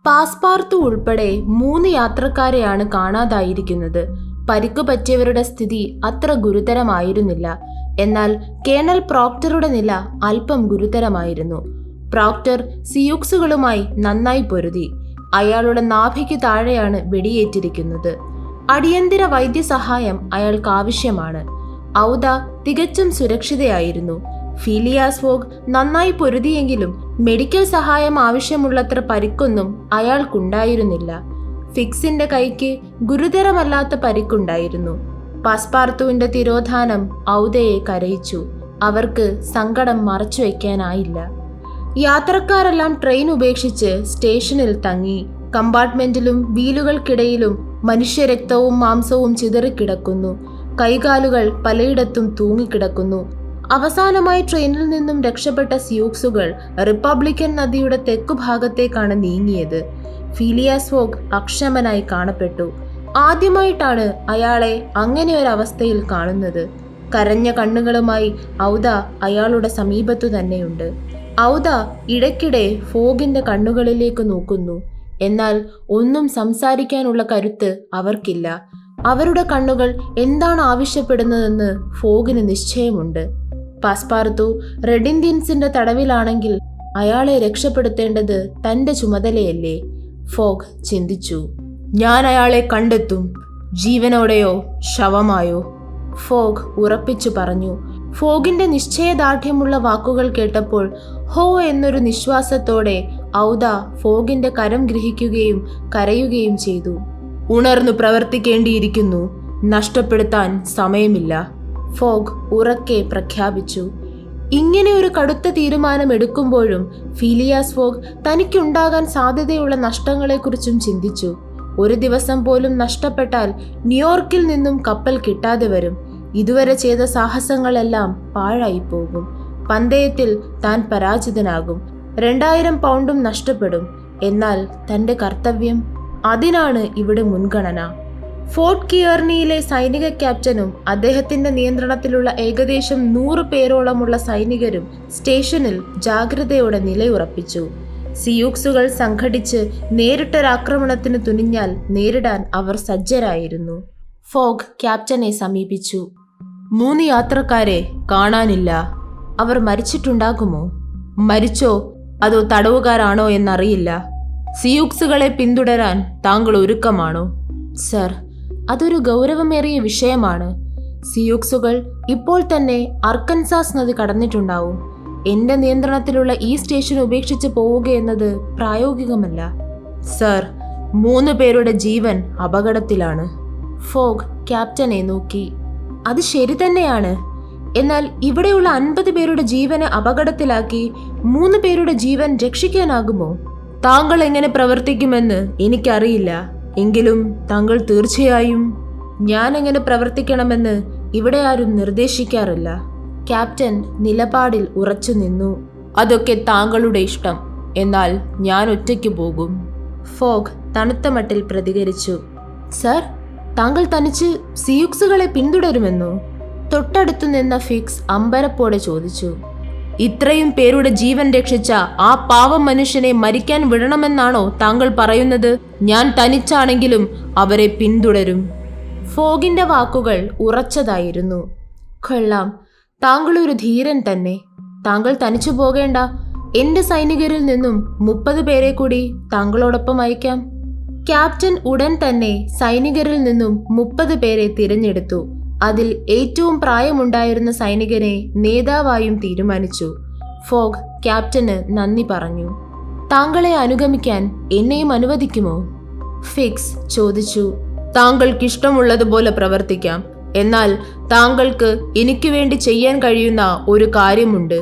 പാസ്പാർത്തു ഉൾപ്പെടെ 3 യാത്രക്കാരെയാണ് കാണാതായിരിക്കുന്നത്. പരിക്കു പറ്റിയവരുടെ സ്ഥിതി അത്ര ഗുരുതരമായിരുന്നില്ല. എന്നാൽ കേണൽ പ്രോക്ടറുടെ നില അല്പം ഗുരുതരമായിരുന്നു. പ്രോക്ടർ സിയൂക്സുകളുമായി നന്നായി പൊരുതി. അയാളുടെ നാഭിക്ക് താഴെയാണ് വെടിയേറ്റിരിക്കുന്നത്. അടിയന്തര വൈദ്യസഹായം അയാൾക്ക് ആവശ്യമാണ്. ഔദ തികച്ചും സുരക്ഷിതയായിരുന്നു. ഫീലിയാസ് ഫോഗ് നന്നായി പൊരുതിയെങ്കിലും മെഡിക്കൽ സഹായം ആവശ്യമുള്ളത്ര പരിക്കൊന്നും അയാൾക്കുണ്ടായിരുന്നില്ല. ഫിക്സിന്റെ കൈക്ക് ഗുരുതരമല്ലാത്ത പരിക്കുണ്ടായിരുന്നു. പാസ്പാർത്തുവിന്റെ തിരോധാനം ഔദയെ കരയിച്ചു. അവർക്ക് സങ്കടം മറച്ചുവെക്കാനായില്ല. യാത്രക്കാരെല്ലാം ട്രെയിൻ ഉപേക്ഷിച്ച് സ്റ്റേഷനിൽ തങ്ങി. കമ്പാർട്ട്മെന്റിലും വീലുകൾക്കിടയിലും മനുഷ്യരക്തവും മാംസവും ചിതറിക്കിടക്കുന്നു. കൈകാലുകൾ പലയിടത്തും തൂങ്ങിക്കിടക്കുന്നു. അവസാനമായി ട്രെയിനിൽ നിന്നും രക്ഷപ്പെട്ട സിയൂക്സുകൾ റിപ്പബ്ലിക്കൻ നദിയുടെ തെക്കുഭാഗത്തേക്കാണ് നീങ്ങിയത്. ഫീലിയാസ് ഫോഗ് അക്ഷമനായി കാണപ്പെട്ടു. ആദ്യമായിട്ടാണ് അയാളെ അങ്ങനെ ഒരവസ്ഥയിൽ കാണുന്നത്. കരഞ്ഞ കണ്ണുകളുമായി ഔദ അയാളുടെ സമീപത്തു തന്നെയുണ്ട്. ഔദ ഇടയ്ക്കിടെ ഫോഗിന്റെ കണ്ണുകളിലേക്ക് നോക്കുന്നു. എന്നാൽ ഒന്നും സംസാരിക്കാനുള്ള കരുത്ത് അവർക്കില്ല. അവരുടെ കണ്ണുകൾ എന്താണ് ആവശ്യപ്പെടുന്നതെന്ന് ഫോഗിന് നിശ്ചയമുണ്ട്. പാസ്പാർത്തു റെഡ് ഇന്ത്യൻസിന്റെ തടവിലാണെങ്കിൽ അയാളെ രക്ഷപ്പെടുത്തേണ്ടത് തന്റെ ചുമതലയല്ലേ? ഫോഗ് ചിന്തിച്ചു. ഞാൻ അയാളെ കണ്ടെത്തും, ജീവനോടെയോ ശവമായോ, ഫോഗ് ഉറപ്പിച്ചു പറഞ്ഞു. ഫോഗിന്റെ നിശ്ചയദാർഢ്യമുള്ള വാക്കുകൾ കേട്ടപ്പോൾ ഹോ എന്നൊരു നിശ്വാസത്തോടെ ഔദ ഫോഗിന്റെ കരം ഗ്രഹിക്കുകയും കരയുകയും ചെയ്തു. ഉണർന്നു പ്രവർത്തിക്കേണ്ടിയിരിക്കുന്നു, നഷ്ടപ്പെടുത്താൻ സമയമില്ല, ഫോഗ് ഉറക്കെ പ്രഖ്യാപിച്ചു. ഇങ്ങനെ ഒരു കടുത്ത തീരുമാനം എടുക്കുമ്പോഴും ഫീലിയാസ് ഫോഗ് തനിക്കുണ്ടാകാൻ സാധ്യതയുള്ള നഷ്ടങ്ങളെക്കുറിച്ചും ചിന്തിച്ചു. ഒരു ദിവസം പോലും നഷ്ടപ്പെട്ടാൽ ന്യൂയോർക്കിൽ നിന്നും കപ്പൽ കിട്ടാതെ വരും. ഇതുവരെ ചെയ്ത സാഹസങ്ങളെല്ലാം പാഴായി പോകും. പന്തയത്തിൽ താൻ പരാജിതനാകും. 2000 പൗണ്ടും നഷ്ടപ്പെടും. എന്നാൽ തന്റെ കർത്തവ്യം, അതിനാണ് ഇവിടെ മുൻഗണന. ഫോർട്ട് കിയർണിയിലെ സൈനിക ക്യാപ്റ്റനും അദ്ദേഹത്തിന്റെ നിയന്ത്രണത്തിലുള്ള ഏകദേശം 100 പേരോളമുള്ള സൈനികരും സ്റ്റേഷനിൽ ജാഗ്രതയോടെ നിലയുറപ്പിച്ചു. സിയൂക്സുകൾ സംഘടിച്ച് നേരിട്ടൊരാക്രമണത്തിന് തുനിഞ്ഞാൽ നേരിടാൻ അവർ സജ്ജരായിരുന്നു. ഫോഗ് ക്യാപ്റ്റനെ സമീപിച്ചു. 3 യാത്രക്കാരെ കാണാനില്ല. അവർ മരിച്ചിട്ടുണ്ടാകുമോ? മരിച്ചോ അതോ തടവുകാരാണോ എന്നറിയില്ല. സിയൂക്സുകളെ പിന്തുടരാൻ താങ്കൾ ഒരുക്കമാണോ? സർ, അതൊരു ഗൗരവമേറിയ വിഷയമാണ്. സിയൂക്സുകൾ ഇപ്പോൾ തന്നെ അർക്കൻസാസ് നദി കടന്നിട്ടുണ്ടാവും. എന്റെ നിയന്ത്രണത്തിലുള്ള ഈ സ്റ്റേഷൻ ഉപേക്ഷിച്ച് പോവുകയെന്നത് പ്രായോഗികമല്ല. സർ, 3 പേരുടെ ജീവൻ അപകടത്തിലാണ്. ഫോഗ് ക്യാപ്റ്റനെ നോക്കി. അത് ശരി തന്നെയാണ്. എന്നാൽ ഇവിടെയുള്ള 50 പേരുടെ ജീവനെ അപകടത്തിലാക്കി 3 പേരുടെ ജീവൻ രക്ഷിക്കാനാകുമോ? താങ്കൾ എങ്ങനെ പ്രവർത്തിക്കുമെന്ന് എനിക്കറിയില്ല. എങ്കിലും താങ്കൾ തീർച്ചയായും. ഞാൻ എങ്ങനെ പ്രവർത്തിക്കണമെന്ന് ഇവിടെ ആരും നിർദ്ദേശിക്കാറില്ല. ക്യാപ്റ്റൻ നിലപാടിൽ ഉറച്ചു നിന്നു. അതൊക്കെ താങ്കളുടെ ഇഷ്ടം. എന്നാൽ ഞാൻ ഒറ്റയ്ക്ക് പോകും. ഫോഗ് തണുത്ത മട്ടിൽ പ്രതികരിച്ചു. സർ, താങ്കൾ തനിച്ച് സിയൂക്സുകളെ പിന്തുടരുമെന്നോ? തൊട്ടടുത്തു നിന്ന ഫിക്സ് അമ്പരപ്പോടെ ചോദിച്ചു. ഇത്രയും പേരുടെ ജീവൻ രക്ഷിച്ച ആ പാവം മനുഷ്യനെ മരിക്കാൻ വിടണമെന്നാണോ താങ്കൾ പറയുന്നത്? ഞാൻ തനിച്ചാണെങ്കിലും അവരെ പിന്തുടരും. ഫോഗിന്റെ വാക്കുകൾ ഉറച്ചതായിരുന്നു. കൊള്ളാം, താങ്കൾ ഒരു ധീരൻ തന്നെ. താങ്കൾ തനിച്ചു പോകേണ്ട. എന്റെ സൈനികരിൽ നിന്നും 30 പേരെ കൂടി താങ്കളോടൊപ്പം അയക്കാം. ക്യാപ്റ്റൻ ഉടൻ തന്നെ സൈനികരിൽ നിന്നും 30 പേരെ തിരഞ്ഞെടുത്തു. അതിൽ ഏറ്റവും പ്രായമുണ്ടായിരുന്ന സൈനികനെ നേതാവായും തീരുമാനിച്ചു. ഫോഗ് ക്യാപ്റ്റന് നന്ദി പറഞ്ഞു. താങ്കളെ അനുഗമിക്കാൻ എന്നെയും അനുവദിക്കുമോ? ഫിക്സ് ചോദിച്ചു. താങ്കൾക്കിഷ്ടമുള്ളതുപോലെ പ്രവർത്തിക്കാം. എന്നാൽ താങ്കൾക്ക് എനിക്ക് വേണ്ടി ചെയ്യാൻ കഴിയുന്ന ഒരു കാര്യമുണ്ട്.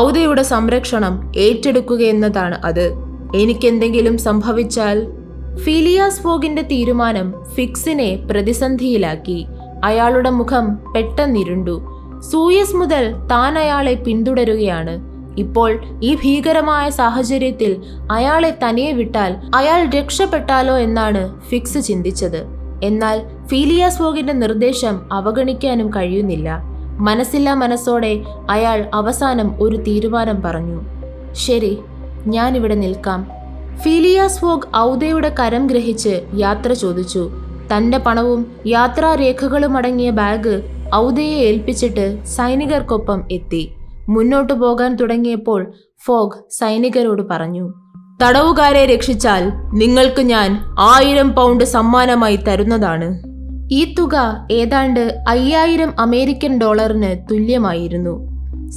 ഔദയുടെ സംരക്ഷണം ഏറ്റെടുക്കുക എന്നതാണ് അത്. എനിക്കെന്തെങ്കിലും സംഭവിച്ചാൽ... ഫീലിയാസ് ഫോഗിന്റെ തീരുമാനം ഫിക്സിനെ പ്രതിസന്ധിയിലാക്കി. അയാളുടെ മുഖം പെട്ടെന്നിരുണ്ടു. സൂയസ് മുതൽ താൻ അയാളെ പിന്തുടരുകയാണ്. ഇപ്പോൾ ഈ ഭീകരമായ സാഹചര്യത്തിൽ അയാളെ തനിയെ വിട്ടാൽ അയാൾ രക്ഷപ്പെട്ടാലോ എന്നാണ് ഫിക്സ് ചിന്തിച്ചത്. എന്നാൽ ഫീലിയാസ് ഫോഗിന്റെ നിർദ്ദേശം അവഗണിക്കാനും കഴിയുന്നില്ല. മനസ്സില്ലാ മനസ്സോടെ അയാൾ അവസാനം ഒരു തീരുമാനം പറഞ്ഞു. ശരി, ഞാനിവിടെ നിൽക്കാം. ഫീലിയാസ് ഫോഗ് ഔദയുടെ കരം ഗ്രഹിച്ച് യാത്ര ചോദിച്ചു. തന്റെ പണവും യാത്രാരേഖകളും അടങ്ങിയ ബാഗ് ഔദയെ ഏൽപ്പിച്ചിട്ട് സൈനികർക്കൊപ്പം എത്തി. മുന്നോട്ടു പോകാൻ തുടങ്ങിയപ്പോൾ ഫോഗ് സൈനികരോട് പറഞ്ഞു, തടവുകാരെ രക്ഷിച്ചാൽ നിങ്ങൾക്ക് ഞാൻ 1000 പൗണ്ട് സമ്മാനമായി തരുന്നതാണ്. ഈ തുക ഏതാണ്ട് 5000 അമേരിക്കൻ ഡോളറിന് തുല്യമായിരുന്നു.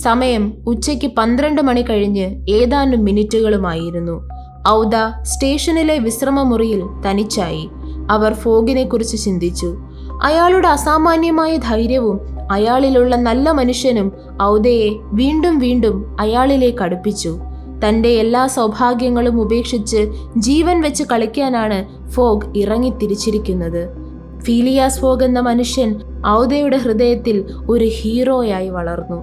സമയം ഉച്ചയ്ക്ക് 12 മണി കഴിഞ്ഞ് ഏതാനും മിനിറ്റുകളുമായിരുന്നു. ഔദ സ്റ്റേഷനിലെ വിശ്രമമുറിയിൽ തനിച്ചായി. അവർ ഫോഗിനെ കുറിച്ച് ചിന്തിച്ചു. അയാളുടെ അസാമാന്യമായ ധൈര്യവും അയാളിലുള്ള നല്ല മനുഷ്യനും ഔദയെ വീണ്ടും വീണ്ടും അയാളിലേക്ക് അടുപ്പിച്ചു. തൻ്റെ എല്ലാ സൗഭാഗ്യങ്ങളും ഉപേക്ഷിച്ച് ജീവൻ വെച്ച് കളിക്കാനാണ് ഫോഗ് ഇറങ്ങിത്തിരിച്ചിരിക്കുന്നത്. ഫീലിയാസ് ഫോഗ് എന്ന മനുഷ്യൻ ഔദയുടെ ഹൃദയത്തിൽ ഒരു ഹീറോയായി വളർന്നു.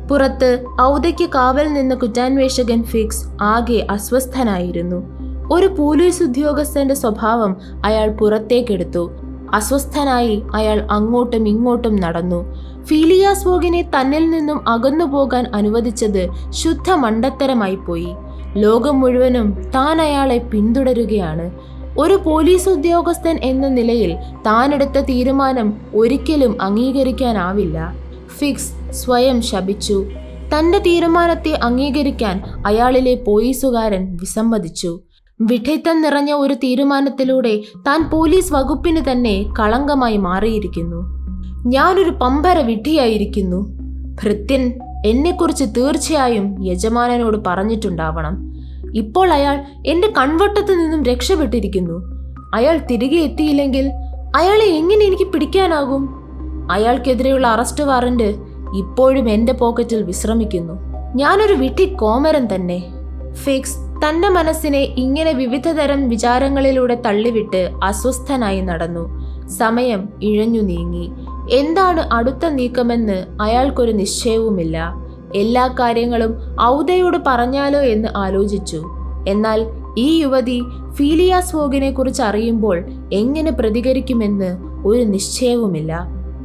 പുറത്ത് ഔദയ്ക്ക് കാവൽ നിന്ന കുറ്റാന്വേഷകൻ ഫിക്സ് ആകെ അസ്വസ്ഥനായിരുന്നു. ഒരു പോലീസ് ഉദ്യോഗസ്ഥന്റെ സ്വഭാവം അയാൾ പുറത്തേക്കെടുത്തു. അസ്വസ്ഥനായി അയാൾ അങ്ങോട്ടും ഇങ്ങോട്ടും നടന്നു. ഫീലിയാസ് ഫോഗിനെ തന്നിൽ നിന്നും അകന്നു പോകാൻ അനുവദിച്ചത് ശുദ്ധ മണ്ടത്തരമായി പോയി. ലോകം മുഴുവനും താൻ അയാളെ പിന്തുടരുകയാണ്. ഒരു പോലീസ് ഉദ്യോഗസ്ഥൻ എന്ന നിലയിൽ താനെടുത്ത തീരുമാനം ഒരിക്കലും അംഗീകരിക്കാനാവില്ല. ഫിക്സ് സ്വയം ശപിച്ചു. തന്റെ തീരുമാനത്തെ അംഗീകരിക്കാൻ അയാളിലെ പോലീസുകാരൻ വിസമ്മതിച്ചു. വിഡ്ഢിത്തം നിറഞ്ഞ ഒരു തീരുമാനത്തിലൂടെ താൻ പോലീസ് വകുപ്പിന് തന്നെ കളങ്കമായി മാറിയിരിക്കുന്നു. ഞാനൊരു പമ്പര വിഡ്ഢിയായിരിക്കുന്നു. ഭൃത്യൻ എന്നെക്കുറിച്ച് തീർച്ചയായും യജമാനനോട് പറഞ്ഞിട്ടുണ്ടാവണം. ഇപ്പോൾ അയാൾ എന്റെ കൺവട്ടത്തു നിന്നും രക്ഷപ്പെട്ടിരിക്കുന്നു. അയാൾ തിരികെ എത്തിയില്ലെങ്കിൽ അയാളെ എങ്ങനെ എനിക്ക് പിടിക്കാനാകും? അയാൾക്കെതിരെയുള്ള അറസ്റ്റ് വാറന്റ് ഇപ്പോഴും എന്റെ പോക്കറ്റിൽ വിശ്രമിക്കുന്നു. ഞാനൊരു വിഡ്ഢി കോമരൻ തന്നെ. ഫിക്സ് തന്റെ മനസ്സിനെ ഇങ്ങനെ വിവിധതരം വിചാരങ്ങളിലൂടെ തള്ളിവിട്ട് അസ്വസ്ഥനായി നടന്നു. സമയം ഇഴഞ്ഞു നീങ്ങി. എന്താണ് അടുത്ത നീക്കമെന്ന് അയാൾക്കൊരു നിശ്ചയവുമില്ല. എല്ലാ കാര്യങ്ങളും ഔദയോട് പറഞ്ഞാലോ എന്ന് ആലോചിച്ചു. എന്നാൽ ഈ യുവതി ഫീലിയാസ് ഫോഗിനെ കുറിച്ച് അറിയുമ്പോൾ എങ്ങനെ പ്രതികരിക്കുമെന്ന് ഒരു നിശ്ചയവുമില്ല.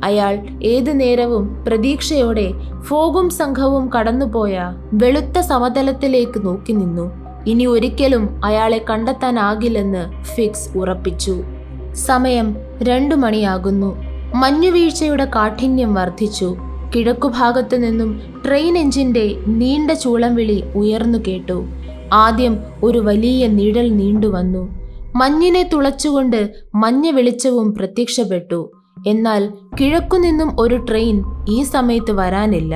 അയാൾ ഏതു നേരവും പ്രതീക്ഷയോടെ ഫോഗും സംഘവും കടന്നുപോയ വെളുത്ത സമതലത്തിലേക്ക് നോക്കി നിന്നു. ഇനി ഒരിക്കലും അയാളെ കണ്ടെത്താനാകില്ലെന്ന് ഫിക്സ് ഉറപ്പിച്ചു. സമയം 2 മണിയാകുന്നു. മഞ്ഞുവീഴ്ചയുടെ കാഠിന്യം വർദ്ധിച്ചു. കിഴക്കുഭാഗത്തു നിന്നും ട്രെയിൻ എഞ്ചിന്റെ നീണ്ട ചൂളം വിളി ഉയർന്നു കേട്ടു. ആദ്യം ഒരു വലിയ നിഴൽ നീണ്ടുവന്നു. മഞ്ഞിനെ തുളച്ചുകൊണ്ട് മഞ്ഞ വെളിച്ചവും പ്രത്യക്ഷപ്പെട്ടു. എന്നാൽ കിഴക്കുനിന്നും ഒരു ട്രെയിൻ ഈ സമയത്ത് വരാനില്ല.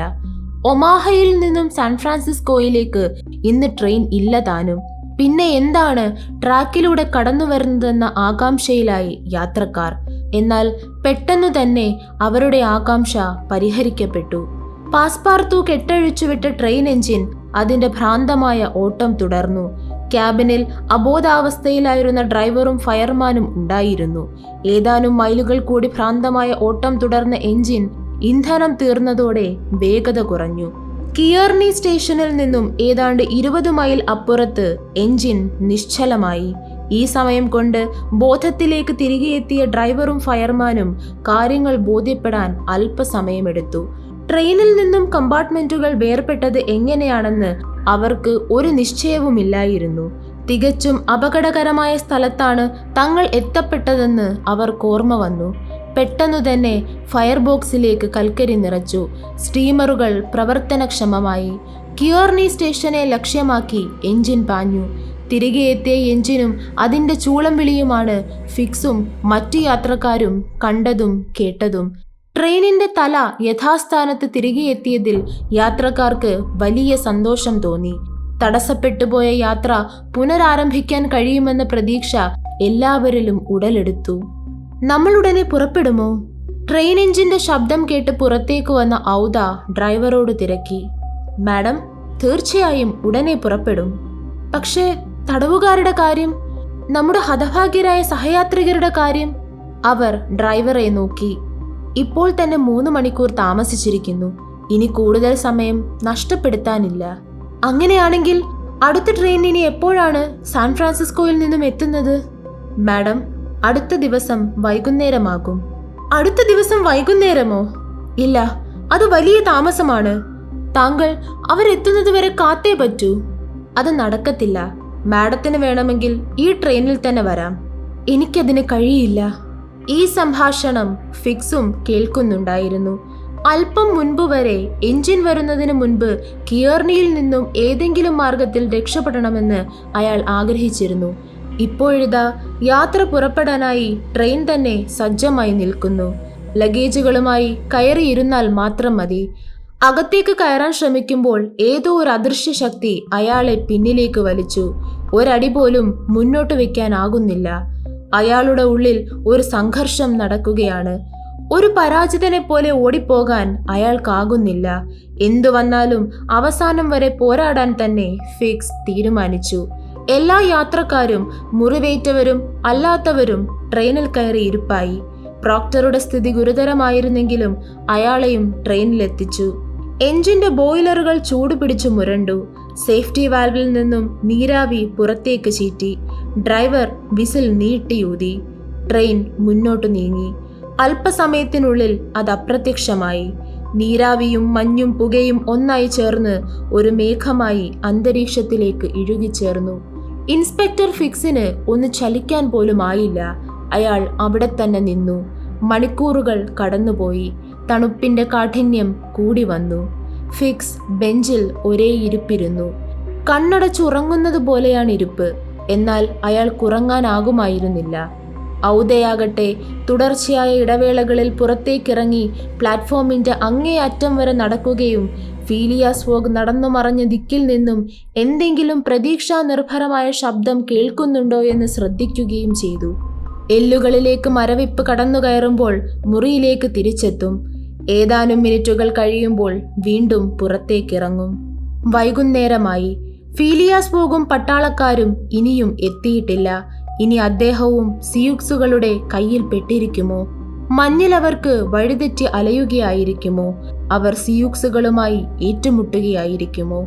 ഒമാഹയിൽ നിന്നും സാൻ ഫ്രാൻസിസ്കോയിലേക്ക് ഇന്ന് ട്രെയിൻ ഇല്ല താനും. പിന്നെ എന്താണ് ട്രാക്കിലൂടെ കടന്നു വരുന്നതെന്ന ആകാംക്ഷയിലായി യാത്രക്കാർ. എന്നാൽ പെട്ടെന്നു തന്നെ അവരുടെ ആകാംക്ഷ പരിഹരിക്കപ്പെട്ടു. പാസ്പാർത്തു കെട്ടഴിച്ചുവിട്ട ട്രെയിൻ എഞ്ചിൻ അതിന്റെ ഭ്രാന്തമായ ഓട്ടം തുടർന്നു. ക്യാബിനിൽ അബോധാവസ്ഥയിലായിരുന്ന ഡ്രൈവറും ഫയർമാനും ഉണ്ടായിരുന്നു. ഏതാനും മൈലുകൾ കൂടി ഭ്രാന്തമായ ഓട്ടം തുടർന്ന എഞ്ചിൻ ഇന്ധനം തീർന്നതോടെ വേഗത കുറഞ്ഞു. കിയർണി സ്റ്റേഷനിൽ നിന്നും ഏതാണ്ട് 20 മൈൽ അപ്പുറത്ത് എഞ്ചിൻ നിശ്ചലമായി. ഈ സമയം കൊണ്ട് ബോധത്തിലേക്ക് തിരികെ എത്തിയ ഡ്രൈവറും ഫയർമാനും കാര്യങ്ങൾ ബോധ്യപ്പെടാൻ അല്പസമയമെടുത്തു. ട്രെയിനിൽ നിന്നും കമ്പാർട്ട്മെന്റുകൾ വേർപെട്ടത് എങ്ങനെയാണെന്ന് അവർക്ക് ഒരു നിശ്ചയവുമില്ലായിരുന്നു. തികച്ചും അപകടകരമായ സ്ഥലത്താണ് തങ്ങൾ എത്തപ്പെട്ടതെന്ന് അവർക്ക് ഓർമ്മ വന്നു. പെട്ടെന്നു തന്നെ ഫയർ ബോക്സിലേക്ക് കൽക്കരി നിറച്ചു. സ്റ്റീമറുകൾ പ്രവർത്തനക്ഷമമായി. കിയർണി സ്റ്റേഷനെ ലക്ഷ്യമാക്കി എഞ്ചിൻ പാഞ്ഞു. തിരികെ എത്തിയ എഞ്ചിനും അതിൻ്റെ ചൂളം വിളിയുമാണ് ഫിക്സും മറ്റു യാത്രക്കാരും കണ്ടതും കേട്ടതും. ട്രെയിനിന്റെ തല യഥാസ്ഥാനത്ത് തിരികെ എത്തിയതിൽ യാത്രക്കാർക്ക് വലിയ സന്തോഷം തോന്നി. തടസ്സപ്പെട്ടുപോയ യാത്ര പുനരാരംഭിക്കാൻ കഴിയുമെന്ന പ്രതീക്ഷ എല്ലാവരിലും ഉടലെടുത്തു. നമ്മൾ ഉടനെ പുറപ്പെടുമോ? ട്രെയിൻ എഞ്ചിന്റെ ശബ്ദം കേട്ട് പുറത്തേക്ക് വന്ന ഔദ ഡ്രൈവറോട് തിരക്കി. മാഡം, തീർച്ചയായും ഉടനെ പുറപ്പെടും. പക്ഷേ തടവുകാരുടെ കാര്യം, നമ്മുടെ ഹതഭാഗ്യരായ സഹയാത്രികരുടെ കാര്യം? അവർ ഡ്രൈവറെ നോക്കി. ഇപ്പോൾ തന്നെ 3 മണിക്കൂർ താമസിച്ചിരിക്കുന്നു. ഇനി കൂടുതൽ സമയം നഷ്ടപ്പെടുത്താനില്ല. അങ്ങനെയാണെങ്കിൽ അടുത്ത ട്രെയിൻ ഇനി എപ്പോഴാണ് സാൻ ഫ്രാൻസിസ്കോയിൽ നിന്നും എത്തുന്നത്? മാഡം, അടുത്ത ദിവസം വൈകുന്നേരമാകും. അടുത്ത ദിവസം വൈകുന്നേരമോ? ഇല്ല, അത് വലിയ താമസമാണ്. താങ്കൾ അവരെത്തുന്നത് വരെ കാത്തേ പറ്റൂ. അത് നടക്കത്തില്ല. മാഡത്തിന് വേണമെങ്കിൽ ഈ ട്രെയിനിൽ തന്നെ വരാം. എനിക്കതിന് കഴിയില്ല. ഈ സംഭാഷണം ഫിക്സും കേൾക്കുന്നുണ്ടായിരുന്നു. അല്പം മുൻപ് വരെ എഞ്ചിൻ വരുന്നതിന് മുൻപ് കിയർണിയിൽ നിന്നും ഏതെങ്കിലും മാർഗത്തിൽ രക്ഷപ്പെടണമെന്ന് അയാൾ ആഗ്രഹിച്ചിരുന്നു. ഇപ്പോഴിതാ യാത്ര പുറപ്പെടാനായി ട്രെയിൻ തന്നെ സജ്ജമായി നിൽക്കുന്നു. ലഗേജുകളുമായി കയറിയിരുന്നാൽ മാത്രം മതി. അകത്തേക്ക് കയറാൻ ശ്രമിക്കുമ്പോൾ ഏതോ ഒരു അദൃശ്യ ശക്തി അയാളെ പിന്നിലേക്ക് വലിച്ചു. ഒരടി പോലും മുന്നോട്ട് വെക്കാനാകുന്നില്ല. അയാളുടെ ഉള്ളിൽ ഒരു സംഘർഷം നടക്കുകയാണ്. ഒരു പരാജിതനെ പോലെ ഓടിപ്പോകാൻ അയാൾക്കാകുന്നില്ല. എന്തു വന്നാലും അവസാനം വരെ പോരാടാൻ തന്നെ ഫിക്സ് തീരുമാനിച്ചു. എല്ലാ യാത്രക്കാരും, മുറിവേറ്റവരും അല്ലാത്തവരും ട്രെയിനിൽ കയറി ഇരിപ്പായി. പ്രോക്ടറുടെ സ്ഥിതി ഗുരുതരമായിരുന്നെങ്കിലും അയാളെയും ട്രെയിനിലെത്തിച്ചു. എഞ്ചിന്റെ ബോയിലറുകൾ ചൂടുപിടിച്ചു മുരണ്ടു. സേഫ്റ്റി വാൽവിൽ നിന്നും നീരാവി പുറത്തേക്ക് ചീറ്റി. Driver whistle നീട്ടിയൂതി. ട്രെയിൻ മുന്നോട്ടു നീങ്ങി. അല്പസമയത്തിനുള്ളിൽ അത് അപ്രത്യക്ഷമായി. നീരാവിയും മഞ്ഞും പുകയും ഒന്നായി ചേർന്ന് ഒരു മേഘമായി അന്തരീക്ഷത്തിലേക്ക് ഇഴുകിച്ചേർന്നു. ഇൻസ്പെക്ടർ ഫിക്സിന് ഒന്ന് ചലിക്കാൻ പോലും ആയില്ല. അയാൾ അവിടെ തന്നെ നിന്നു. മണിക്കൂറുകൾ കടന്നുപോയി. തണുപ്പിന്റെ കാഠിന്യം കൂടി വന്നു. ഫിക്സ് ബെഞ്ചിൽ ഒരേ ഇരിപ്പിരുന്നു. കണ്ണടച്ചുറങ്ങുന്നത് പോലെയാണ് ഇരിപ്പ്. എന്നാൽ അയാൾക്കുറങ്ങാനാകുമായിരുന്നില്ല. ഔദയാകട്ടെ തുടർച്ചയായ ഇടവേളകളിൽ പുറത്തേക്കിറങ്ങി പ്ലാറ്റ്ഫോമിന്റെ അങ്ങേ അറ്റം വരെ നടക്കുകയും ഫീലിയാസ് ഫോഗ് നടന്നു മറഞ്ഞ ദിക്കിൽ നിന്നും എന്തെങ്കിലും പ്രതീക്ഷാ നിർഭരമായ ശബ്ദം കേൾക്കുന്നുണ്ടോ എന്ന് ശ്രദ്ധിക്കുകയും ചെയ്തു. എല്ലുകളിലേക്ക് മരവിപ്പ് കടന്നു കയറുമ്പോൾ മുറിയിലേക്ക് തിരിച്ചെത്തും. ഏതാനും മിനിറ്റുകൾ കഴിയുമ്പോൾ വീണ്ടും പുറത്തേക്കിറങ്ങും. വൈകുന്നേരമായി. ഫീലിയാസ് ഫോഗും പട്ടാളക്കാരും ഇനിയും എത്തിയിട്ടില്ല. ഇനി അദ്ദേഹവും സിയൂക്സുകളുടെ കയ്യിൽ പെട്ടിരിക്കുമോ? മഞ്ഞിൽ അവർക്ക് വഴിതെറ്റി അലയുകയായിരിക്കുമോ? അവർ സിയൂക്സുകളുമായി ഏറ്റുമുട്ടുകയായിരിക്കുമോ?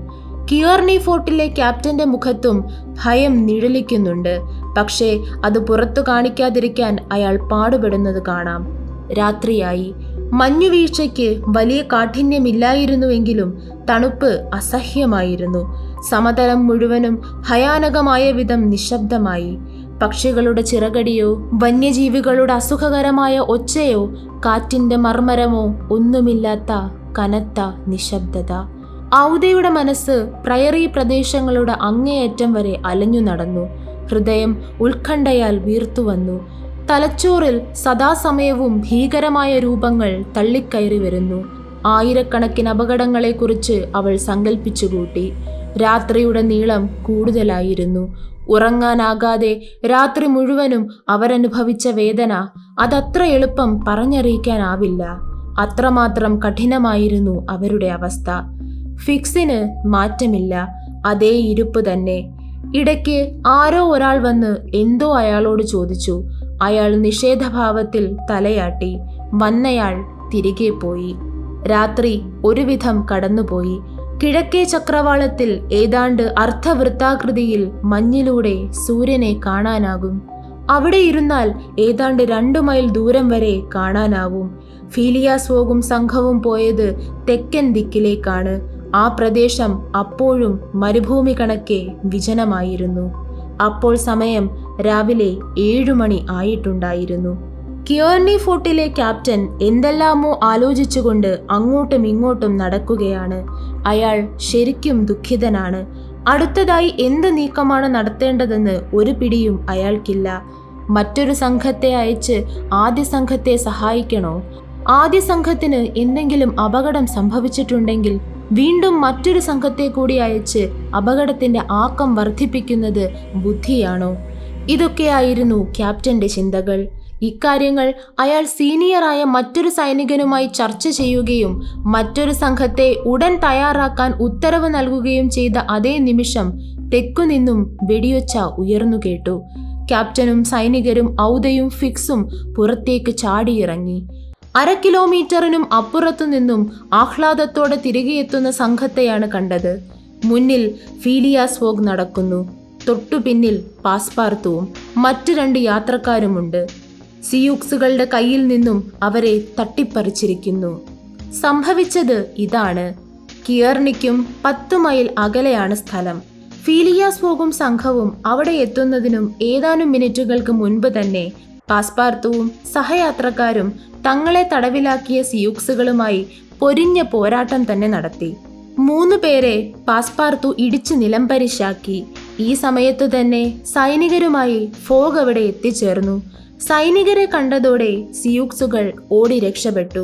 കിയർണി ഫോർട്ടിലെ ക്യാപ്റ്റന്റെ മുഖത്തും ഭയം നിഴലിക്കുന്നുണ്ട്. പക്ഷേ അത് പുറത്തു കാണിക്കാതിരിക്കാൻ അയാൾ പാടുപെടുന്നത് കാണാം. രാത്രിയായി. മഞ്ഞുവീഴ്ചയ്ക്ക് വലിയ കാഠിന്യമില്ലായിരുന്നുവെങ്കിലും തണുപ്പ് അസഹ്യമായിരുന്നു. സമതലം മുഴുവനും ഭയാനകമായ വിധം നിശബ്ദമായി. പക്ഷികളുടെ ചിറകടിയോ വന്യജീവികളുടെ അസുഖകരമായ ഒച്ചയോ കാറ്റിന്റെ മർമരമോ ഒന്നുമില്ലാത്ത കനത്ത നിശബ്ദത. ഔദയുടെ മനസ്സ് പ്രയറി പ്രദേശങ്ങളുടെ അങ്ങേയറ്റം വരെ അലഞ്ഞു നടന്നു. ഹൃദയം ഉത്കണ്ഠയാൽ വീർത്തുവന്നു. തലച്ചോറിൽ സദാസമയവും ഭീകരമായ രൂപങ്ങൾ തള്ളിക്കയറി വരുന്നു. ആയിരക്കണക്കിന് അപകടങ്ങളെക്കുറിച്ച് അവൾ സങ്കല്പിച്ചുകൂട്ടി. രാത്രിയുടെ നീളം കൂടുതലായിരുന്നു. ഉറങ്ങാനാകാതെ രാത്രി മുഴുവനും അവരനുഭവിച്ച വേദന അതത്ര എളുപ്പം പറഞ്ഞറിയിക്കാനാവില്ല. അത്രമാത്രം കഠിനമായിരുന്നു അവരുടെ അവസ്ഥ. ഫിക്സിന് മാറ്റമില്ല. അതേ ഇരിപ്പ് തന്നെ. ഇടയ്ക്ക് ആരോ ഒരാൾ വന്ന് എന്തോ അയാളോട് ചോദിച്ചു. അയാൾ നിഷേധഭാവത്തിൽ തലയാട്ടി. വന്നയാൾ തിരികെ പോയി. രാത്രി ഒരുവിധം കടന്നുപോയി. കിഴക്കേ ചക്രവാളത്തിൽ ഏതാണ്ട് അർദ്ധവൃത്താകൃതിയിൽ മഞ്ഞിലൂടെ സൂര്യനെ കാണാനാകും. അവിടെ ഇരുന്നാൽ ഏതാണ്ട് 2 മൈൽ ദൂരം വരെ കാണാനാവും. ഫീലിയാസ് ഫോഗും സംഘവും പോയത് തെക്കൻ ദിക്കിലേക്കാണ്. ആ പ്രദേശം അപ്പോഴും മരുഭൂമി കണക്കെ വിജനമായിരുന്നു. അപ്പോൾ സമയം രാവിലെ 7 മണി ആയിട്ടുണ്ടായിരുന്നു. കിയർണി ഫോർട്ടിലെ ക്യാപ്റ്റൻ എന്തെല്ലാമോ ആലോചിച്ചുകൊണ്ട് അങ്ങോട്ടും ഇങ്ങോട്ടും നടക്കുകയാണ്. അയാൾ ശരിക്കും ദുഃഖിതനാണ്. അടുത്തതായി എന്ത് നീക്കമാണ് നടത്തേണ്ടതെന്ന് ഒരു പിടിയും അയാൾക്കില്ല. മറ്റൊരു സംഘത്തെ അയച്ച് ആദ്യ സംഘത്തെ സഹായിക്കണോ? ആദ്യ സംഘത്തിന് എന്തെങ്കിലും അപകടം സംഭവിച്ചിട്ടുണ്ടെങ്കിൽ വീണ്ടും മറ്റൊരു സംഘത്തെ കൂടി അയച്ച് അപകടത്തിന്റെ ആക്കം വർദ്ധിപ്പിക്കുന്നത് ബുദ്ധിയാണോ? ഇതൊക്കെയായിരുന്നു ക്യാപ്റ്റന്റെ ചിന്തകൾ. ഇക്കാര്യങ്ങൾ അയാൾ സീനിയറായ മറ്റൊരു സൈനികനുമായി ചർച്ച ചെയ്യുകയും മറ്റൊരു സംഘത്തെ ഉടൻ തയ്യാറാക്കാൻ ഉത്തരവ് നൽകുകയും ചെയ്ത അതേ നിമിഷം തെക്കുനിന്നും വെടിയൊച്ച ഉയർന്നു കേട്ടു. ക്യാപ്റ്റനും സൈനികരും ഔദയും ഫിക്സും പുറത്തേക്ക് ചാടിയിറങ്ങി. 1/2 കിലോമീറ്ററിനും അപ്പുറത്തു നിന്നും ആഹ്ലാദത്തോടെ തിരികെ എത്തുന്ന സംഘത്തെയാണ് കണ്ടത്. മുന്നിൽ ഫീലിയാസ് ഫോഗ് നടക്കുന്നു. തൊട്ടുപിന്നിൽ പാസ്പാർത്തുവും മറ്റു 2 യാത്രക്കാരുമുണ്ട്. സിയൂക്സുകളുടെ കയ്യിൽ നിന്നും അവരെ തട്ടിപ്പറിച്ചിരിക്കുന്നു. സംഭവിച്ചത് ഇതാണ്. കിയർണിക്കും 10 മൈൽ അകലെയാണ് സ്ഥലം. ഫീലിയാസ് ഫോഗും സംഘവും അവിടെ എത്തുന്നതിനും ഏതാനും മിനിറ്റുകൾക്ക് മുൻപ് തന്നെ പാസ്പാർത്തുവും സഹയാത്രക്കാരും തങ്ങളെ തടവിലാക്കിയ സിയൂക്സുകളുമായി പൊരിഞ്ഞ പോരാട്ടം തന്നെ നടത്തി. 3 പേരെ പാസ്പാർത്തു ഇടിച്ചു നിലംപരിശാക്കി. ഈ സമയത്തു തന്നെ സൈനികരുമായി ഫോഗ് അവിടെ എത്തിച്ചേർന്നു. സൈനികരെ കണ്ടതോടെ സിയൂക്സുകൾ ഓടി രക്ഷപ്പെട്ടു.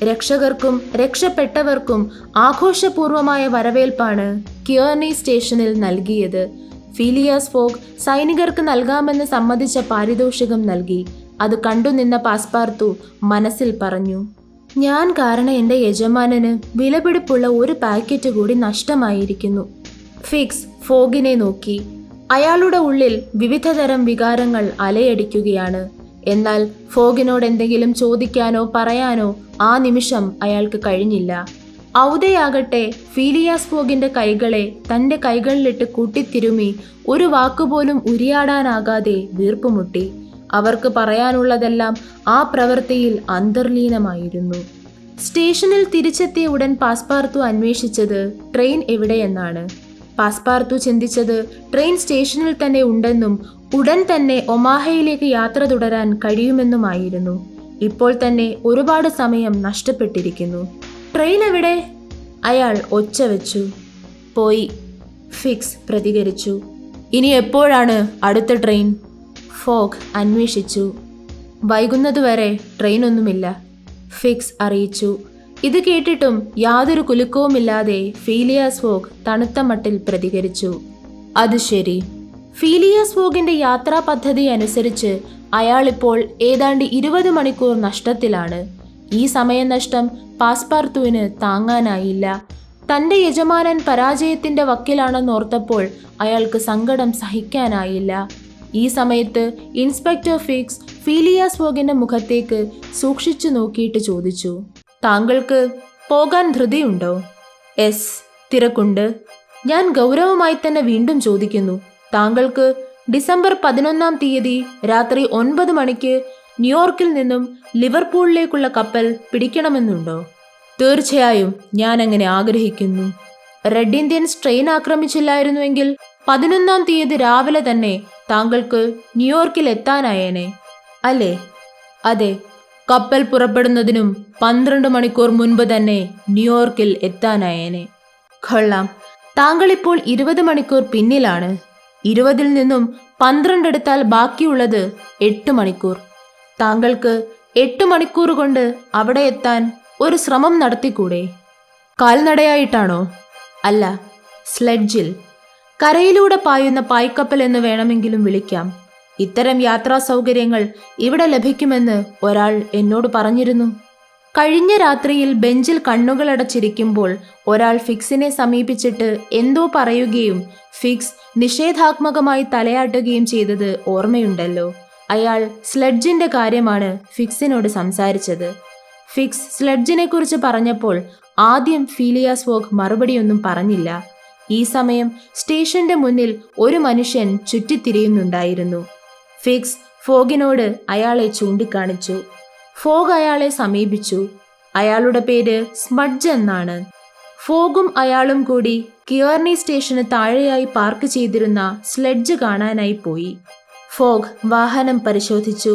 രക്ഷകർക്കും രക്ഷപ്പെട്ടവർക്കും ആഘോഷപൂർവമായ വരവേൽപ്പാണ് കിയർണി സ്റ്റേഷനിൽ നൽകിയത്. ഫീലിയാസ് ഫോഗ് സൈനികർക്ക് നൽകാമെന്ന് സമ്മതിച്ച പാരിതോഷികം നൽകി. അത് കണ്ടുനിന്ന പാസ്പാർത്തു മനസ്സിൽ പറഞ്ഞു, ഞാൻ കാരണം എൻ്റെ യജമാനന് വിലപിടിപ്പുള്ള ഒരു പാക്കറ്റ് കൂടി നഷ്ടമായിരിക്കുന്നു. ഫിക്സ് ഫോഗിനെ നോക്കി. അയാളുടെ ഉള്ളിൽ വിവിധതരം വികാരങ്ങൾ അലയടിക്കുകയാണ്. എന്നാൽ ഫോഗിനോട് എന്തെങ്കിലും ചോദിക്കാനോ പറയാനോ ആ നിമിഷം അയാൾക്ക് കഴിഞ്ഞില്ല. ഔദയാകട്ടെ ഫീലിയാസ് ഫോഗിന്റെ കൈകളെ തൻ്റെ കൈകളിലിട്ട് കൂട്ടിത്തിരുമി ഒരു വാക്കുപോലും ഉരിയാടാനാകാതെ വീർപ്പുമുട്ടി. അവർക്ക് പറയാനുള്ളതെല്ലാം ആ പ്രവൃത്തിയിൽ അന്തർലീനമായിരുന്നു. സ്റ്റേഷനിൽ തിരിച്ചെത്തിയ ഉടൻ പാസ്പാർത്തു അന്വേഷിച്ചത് ട്രെയിൻ എവിടെയെന്നാണ്. പാസ്പാർത്തു ചിന്തിച്ചത് ട്രെയിൻ സ്റ്റേഷനിൽ തന്നെ ഉണ്ടെന്നും ഉടൻ തന്നെ ഒമാഹയിലേക്ക് യാത്ര തുടരാൻ കഴിയുമെന്നുമായിരുന്നു. ഇപ്പോൾ തന്നെ ഒരുപാട് സമയം നഷ്ടപ്പെട്ടിരിക്കുന്നു. ട്രെയിൻ എവിടെ? അയാൾ ഒച്ച വെച്ചു. പോയി, ഫിക്സ് പ്രതികരിച്ചു. ഇനി എപ്പോഴാണ് അടുത്ത ട്രെയിൻ? ഫോഗ് അന്വേഷിച്ചു. വൈകുന്നതുവരെ ട്രെയിനൊന്നുമില്ല, ഫിക്സ് അറിയിച്ചു. ഇത് കേട്ടിട്ടും യാതൊരു കുലുക്കവുമില്ലാതെ ഫീലിയാസ് ഫോഗ് തണുത്ത മട്ടിൽ പ്രതികരിച്ചു. അത് ശരി. ഫീലിയാസ് ഫോഗിന്റെ യാത്രാ പദ്ധതി അനുസരിച്ച് അയാളിപ്പോൾ ഏതാണ്ട് 20 മണിക്കൂർ നഷ്ടത്തിലാണ്. ഈ സമയനഷ്ടം പാസ്പാർത്തുവിന് താങ്ങാനായില്ല. തന്റെ യജമാനൻ പരാജയത്തിന്റെ വക്കിലാണെന്നോർത്തപ്പോൾ അയാൾക്ക് സങ്കടം സഹിക്കാനായില്ല. ഈ സമയത്ത് ഇൻസ്പെക്ടർ ഫിക്സ് ഫീലിയാസ് ഫോഗിന്റെ മുഖത്തേക്ക് സൂക്ഷിച്ചു നോക്കിയിട്ട് ചോദിച്ചു, താങ്കൾക്ക് പോകാൻ ധൃതിയുണ്ടോ? എസ്, തിരക്കുണ്ട്. ഞാൻ ഗൗരവമായി തന്നെ വീണ്ടും ചോദിക്കുന്നു, താങ്കൾക്ക് ഡിസംബർ 11-ാം തീയതി രാത്രി 9 മണിക്ക് ന്യൂയോർക്കിൽ നിന്നും ലിവർപൂളിലേക്കുള്ള കപ്പൽ പിടിക്കണമെന്നുണ്ടോ? തീർച്ചയായും ഞാൻ അങ്ങനെ ആഗ്രഹിക്കുന്നു. റെഡ് ഇന്ത്യൻസ് ട്രെയിൻ ആക്രമിച്ചില്ലായിരുന്നുവെങ്കിൽ 11-ാം തീയതി രാവിലെ തന്നെ താങ്കൾക്ക് ന്യൂയോർക്കിൽ എത്താനായേനെ, അല്ലേ? അതെ, കപ്പൽ പുറപ്പെടുന്നതിനും 12 മണിക്കൂർ മുൻപ് തന്നെ ന്യൂയോർക്കിൽ എത്താനായേനെ. കൊള്ളാം, താങ്കളിപ്പോൾ 20 മണിക്കൂർ പിന്നിലാണ്. 20-ൽ നിന്നും 12 എടുത്താൽ ബാക്കിയുള്ളത് 8 മണിക്കൂർ. താങ്കൾക്ക് 8 മണിക്കൂർ കൊണ്ട് അവിടെ എത്താൻ ഒരു ശ്രമം നടത്തിക്കൂടെ? കാൽനടയായിട്ടാണോ? അല്ല, സ്ലെഡ്ജിൽ. കരയിലൂടെ പായുന്ന പായ്ക്കപ്പൽ എന്ന് വേണമെങ്കിലും വിളിക്കാം. ഇത്തരം യാത്രാ സൗകര്യങ്ങൾ ഇവിടെ ലഭിക്കുമെന്ന് ഒരാൾ എന്നോട് പറഞ്ഞിരുന്നു. കഴിഞ്ഞ രാത്രിയിൽ ബെഞ്ചിൽ കണ്ണുകളടച്ചിരിക്കുമ്പോൾ ഒരാൾ ഫിക്സിനെ സമീപിച്ചിട്ട് എന്തോ പറയുകയും ഫിക്സ് നിഷേധാത്മകമായി തലയാട്ടുകയും ചെയ്തത് ഓർമ്മയുണ്ടല്ലോ. അയാൾ സ്ലെഡ്ജിന്റെ കാര്യമാണ് ഫിക്സിനോട് സംസാരിച്ചത്. ഫിക്സ് സ്ലെഡ്ജിനെ കുറിച്ച് പറഞ്ഞപ്പോൾ ആദ്യം ഫീലിയാസ് ഫോഗ് മറുപടിയൊന്നും പറഞ്ഞില്ല. ഈ സമയം സ്റ്റേഷന്റെ മുന്നിൽ ഒരു മനുഷ്യൻ ചുറ്റിത്തിരിയുന്നുണ്ടായിരുന്നു. ഫിക്സ് ഫോഗിനോട് അയാളെ ചൂണ്ടിക്കാണിച്ചു. ഫോഗ് അയാളെ സമീപിച്ചു. അയാളുടെ പേര് സ്മഡ്ജ് എന്നാണ്. ഫോഗും അയാളും കൂടി കിയർണി സ്റ്റേഷന് താഴെയായി പാർക്ക് ചെയ്തിരുന്ന സ്ലെഡ്ജ് കാണാനായി പോയി. ഫോഗ് വാഹനം പരിശോധിച്ചു.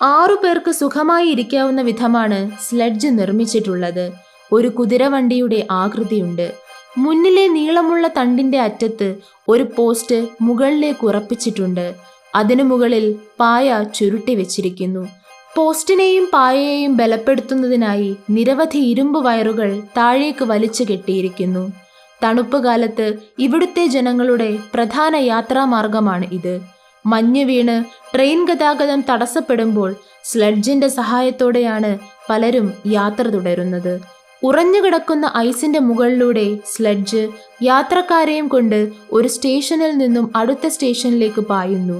6 പേർക്ക് സുഖമായി ഇരിക്കാവുന്ന വിധമാണ് സ്ലെഡ്ജ് നിർമ്മിച്ചിട്ടുള്ളത്. ഒരു കുതിരവണ്ടിയുടെ ആകൃതിയുണ്ട്. മുന്നിലെ നീളമുള്ള തണ്ടിന്റെ അറ്റത്ത് ഒരു പോസ്റ്റ് മുകളിലേക്ക് ഉറപ്പിച്ചിട്ടുണ്ട്. അതിനു മുകളിൽ പായ ചുരുട്ടി വെച്ചിരിക്കുന്നു. പോസ്റ്റിനെയും പായയെയും ബലപ്പെടുത്തുന്നതിനായി നിരവധി ഇരുമ്പ് വയറുകൾ താഴേക്ക് വലിച്ചു കെട്ടിയിരിക്കുന്നു. തണുപ്പ് കാലത്ത് ഇവിടുത്തെ ജനങ്ങളുടെ പ്രധാന യാത്രാമാർഗമാണ് ഇത്. മഞ്ഞ് വീണ് ട്രെയിൻ ഗതാഗതം തടസ്സപ്പെടുമ്പോൾ സ്ലെഡ്ജിന്റെ സഹായത്തോടെയാണ് പലരും യാത്ര തുടരുന്നത്. ഉറഞ്ഞുകിടക്കുന്ന ഐസിന്റെ മുകളിലൂടെ സ്ലെഡ്ജ് യാത്രക്കാരെയും കൊണ്ട് ഒരു സ്റ്റേഷനിൽ നിന്നും അടുത്ത സ്റ്റേഷനിലേക്ക് പായുന്നു.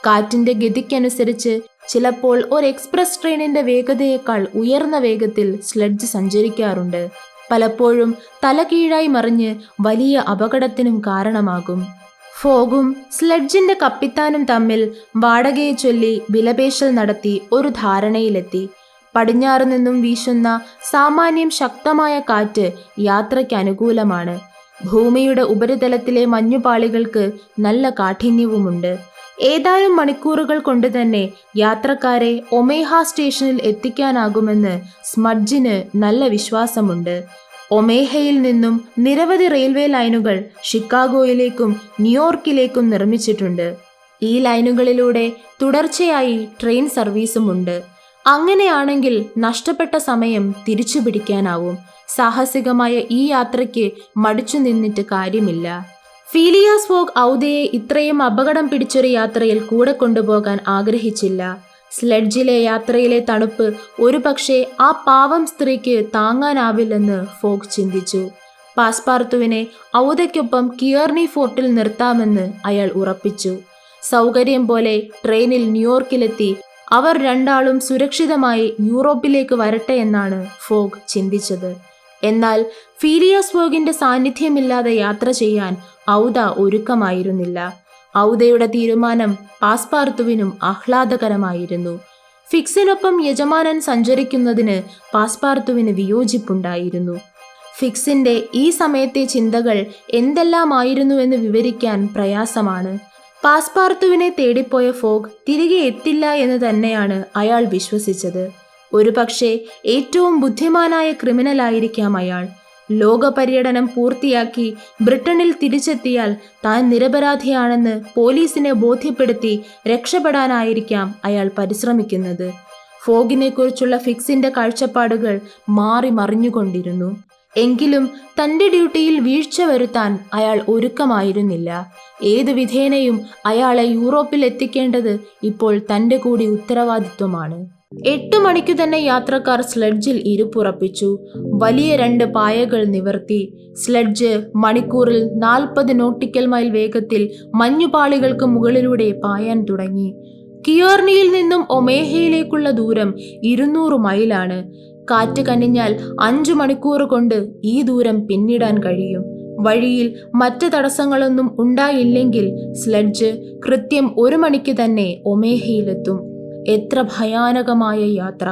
കാറ്റിന്റെ ഗതിക്കനുസരിച്ച് ചിലപ്പോൾ ഒരു എക്സ്പ്രസ് ട്രെയിനിന്റെ വേഗതയേക്കാൾ ഉയർന്ന വേഗത്തിൽ സ്ലെഡ്ജ് സഞ്ചരിക്കാറുണ്ട്. പലപ്പോഴും തലകീഴായി മറിഞ്ഞ് വലിയ അപകടത്തിനും കാരണമാകും. ഫോഗും സ്ലെഡ്ജിന്റെ കപ്പിത്താനും തമ്മിൽ വാടകയെ ചൊല്ലി വിലപേശൽ നടത്തി ഒരു ധാരണയിലെത്തി. പടിഞ്ഞാറ് നിന്നും വീശുന്ന സാമാന്യം ശക്തമായ കാറ്റ് യാത്രയ്ക്ക് അനുകൂലമാണ്. ഭൂമിയുടെ ഉപരിതലത്തിലെ മഞ്ഞുപാളികൾക്ക് നല്ല കാഠിന്യവുമുണ്ട്. ഏതാനും മണിക്കൂറുകൾ കൊണ്ട് തന്നെ യാത്രക്കാരെ ഒമേഹ സ്റ്റേഷനിൽ എത്തിക്കാനാകുമെന്ന് സ്മഡ്ജിന് നല്ല വിശ്വാസമുണ്ട്. ഒമേഹയിൽ നിന്നും നിരവധി റെയിൽവേ ലൈനുകൾ ഷിക്കാഗോയിലേക്കും ന്യൂയോർക്കിലേക്കും നിർമ്മിച്ചിട്ടുണ്ട്. ഈ ലൈനുകളിലൂടെ തുടർച്ചയായി ട്രെയിൻ സർവീസുമുണ്ട്. അങ്ങനെയാണെങ്കിൽ നഷ്ടപ്പെട്ട സമയം തിരിച്ചു പിടിക്കാനാവും. സാഹസികമായ ഈ യാത്രയ്ക്ക് മടിച്ചു നിന്നിട്ട് കാര്യമില്ല. ഫീലിയാസ് ഫോഗ് ഔദയെ ഇത്രയും അപകടം പിടിച്ചൊരു യാത്രയിൽ കൂടെ കൊണ്ടുപോകാൻ ആഗ്രഹിച്ചില്ല. സ്ലെഡ്ജിലെ യാത്രയിലെ തണുപ്പ് ഒരുപക്ഷെ ആ പാവം സ്ത്രീക്ക് താങ്ങാനാവില്ലെന്ന് ഫോഗ് ചിന്തിച്ചു. പാസ്പാർത്തുവിനെ ഔദയ്ക്കൊപ്പം കിയർണി ഫോർട്ടിൽ നിർത്താമെന്ന് അയാൾ ഉറപ്പിച്ചു. സൗകര്യം പോലെ ട്രെയിനിൽ ന്യൂയോർക്കിലെത്തി അവർ രണ്ടാളും സുരക്ഷിതമായി യൂറോപ്പിലേക്ക് വരട്ടെ എന്നാണ് ഫോഗ് ചിന്തിച്ചത്. എന്നാൽ ഫീലിയാസ് ഫോഗിന്റെ സാന്നിധ്യമില്ലാതെ യാത്ര ചെയ്യാൻ ഔദ ഒരുക്കമായിരുന്നില്ല. ഔദയുടെ തീരുമാനം പാസ്പാർത്തുവിനും ആഹ്ലാദകരമായിരുന്നു. ഫിക്സിനൊപ്പം യജമാനൻ സഞ്ചരിക്കുന്നതിന് പാസ്പാർത്തുവിന് വിയോജിപ്പുണ്ടായിരുന്നു. ഫിക്സിന്റെ ഈ സമയത്തെ ചിന്തകൾ എന്തെല്ലാമായിരുന്നുവെന്ന് വിവരിക്കാൻ പ്രയാസമാണ്. പാസ്പാർത്തുവിനെ തേടിപ്പോയ ഫോഗ് തിരികെ എത്തില്ല എന്ന് തന്നെയാണ് അയാൾ വിശ്വസിച്ചത്. ഒരുപക്ഷെ ഏറ്റവും ബുദ്ധിമാനായ ക്രിമിനലായിരിക്കാം അയാൾ. ലോക പര്യടനം പൂർത്തിയാക്കി ബ്രിട്ടനിൽ തിരിച്ചെത്തിയാൽ താൻ നിരപരാധിയാണെന്ന് പോലീസിനെ ബോധ്യപ്പെടുത്തി രക്ഷപ്പെടാനായിരിക്കാം അയാൾ പരിശ്രമിക്കുന്നത്. ഫോഗിനെ കുറിച്ചുള്ള ഫിക്സിന്റെ കാഴ്ചപ്പാടുകൾ മാറി മറിഞ്ഞുകൊണ്ടിരുന്നു. എങ്കിലും തന്റെ ഡ്യൂട്ടിയിൽ വീഴ്ച വരുത്താൻ അയാൾ ഒരുക്കമായിരുന്നില്ല. ഏതു വിധേനയും അയാളെ യൂറോപ്പിൽ എത്തിക്കേണ്ടത് ഇപ്പോൾ തന്റെ കൂടി ഉത്തരവാദിത്വമാണ്. 8 മണിക്കു തന്നെ യാത്രക്കാർ സ്ലെഡ്ജിൽ ഇരുപ്പുറപ്പിച്ചു. വലിയ 2 പായകൾ നിവർത്തി. സ്ലെഡ്ജ് മണിക്കൂറിൽ 40 നോട്ടിക്കൽ മൈൽ വേഗത്തിൽ മഞ്ഞുപാളികൾക്ക് മുകളിലൂടെ പായാൻ തുടങ്ങി. കിയോർണിയിൽ നിന്നും ഒമേഹയിലേക്കുള്ള ദൂരം 200 മൈലാണ്. കാറ്റ് കനിഞ്ഞാൽ 5 മണിക്കൂർ കൊണ്ട് ഈ ദൂരം പിന്നിടാൻ കഴിയും. വഴിയിൽ മറ്റ് തടസ്സങ്ങളൊന്നും ഉണ്ടായില്ലെങ്കിൽ സ്ലെഡ്ജ് കൃത്യം 1 മണിക്ക് തന്നെ ഒമേഹയിലെത്തും. എത്ര ഭയാനകമായ യാത്ര!